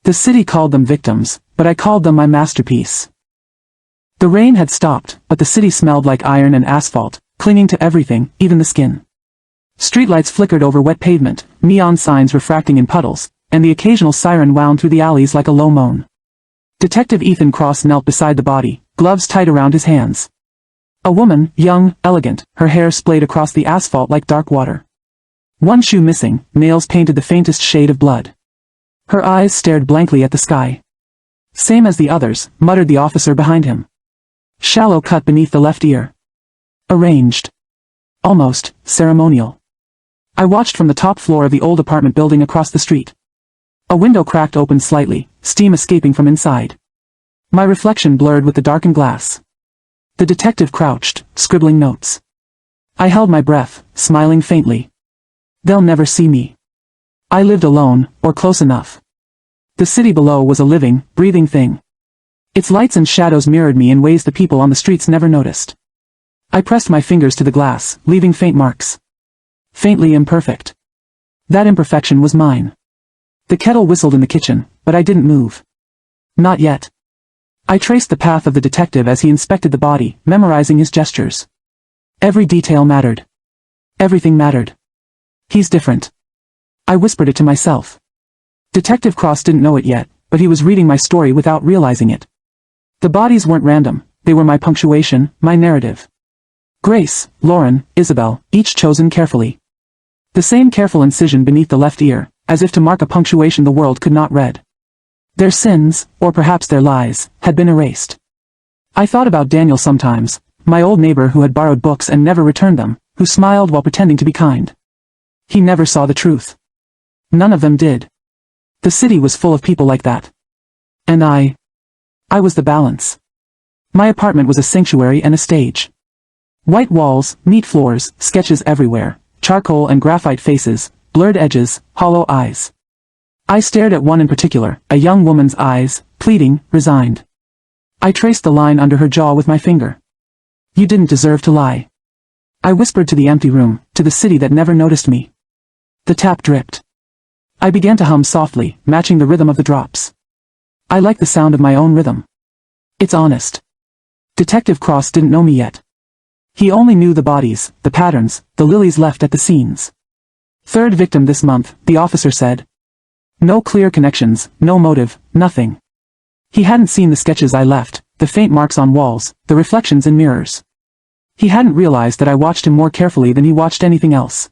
The city called them victims, but I called them my masterpiece. The rain had stopped, but the city smelled like iron and asphalt, clinging to everything, even the skin. Streetlights flickered over wet pavement, neon signs refracting in puddles, and the occasional siren wound through the alleys like a low moan. Detective Ethan Cross knelt beside the body, gloves tight around his hands. A woman, young, elegant, her hair splayed across the asphalt like dark water. One shoe missing, nails painted the faintest shade of blood. Her eyes stared blankly at the sky. Same as the others, muttered the officer behind him. Shallow cut beneath the left ear. Arranged. Almost ceremonial. I watched from the top floor of the old apartment building across the street. A window cracked open slightly, steam escaping from inside. My reflection blurred with the darkened glass. The detective crouched, scribbling notes. I held my breath, smiling faintly. They'll never see me. I lived alone, or close enough. The city below was a living, breathing thing. Its lights and shadows mirrored me in ways the people on the streets never noticed. I pressed my fingers to the glass, leaving faint marks. Faintly imperfect. That imperfection was mine. The kettle whistled in the kitchen, but I didn't move. Not yet. I traced the path of the detective as he inspected the body, memorizing his gestures. Every detail mattered. Everything mattered. He's different. I whispered it to myself. Detective Cross didn't know it yet, but he was reading my story without realizing it. The bodies weren't random, they were my punctuation, my narrative. Grace, Lauren, Isabel, each chosen carefully. The same careful incision beneath the left ear, as if to mark a punctuation the world could not read. Their sins, or perhaps their lies, had been erased. I thought about Daniel sometimes, my old neighbor who had borrowed books and never returned them, who smiled while pretending to be kind. He never saw the truth. None of them did. The city was full of people like that. And I was the balance. My apartment was a sanctuary and a stage. White walls, neat floors, sketches everywhere, charcoal and graphite faces, blurred edges, hollow eyes. I stared at one in particular, a young woman's eyes, pleading, resigned. I traced the line under her jaw with my finger. You didn't deserve to lie. I whispered to the empty room, to the city that never noticed me. The tap dripped. I began to hum softly, matching the rhythm of the drops. I like the sound of my own rhythm. It's honest. Detective Cross didn't know me yet. He only knew the bodies, the patterns, the lilies left at the scenes. Third victim this month, the officer said. No clear connections, no motive, nothing. He hadn't seen the sketches I left, the faint marks on walls, the reflections in mirrors. He hadn't realized that I watched him more carefully than he watched anything else.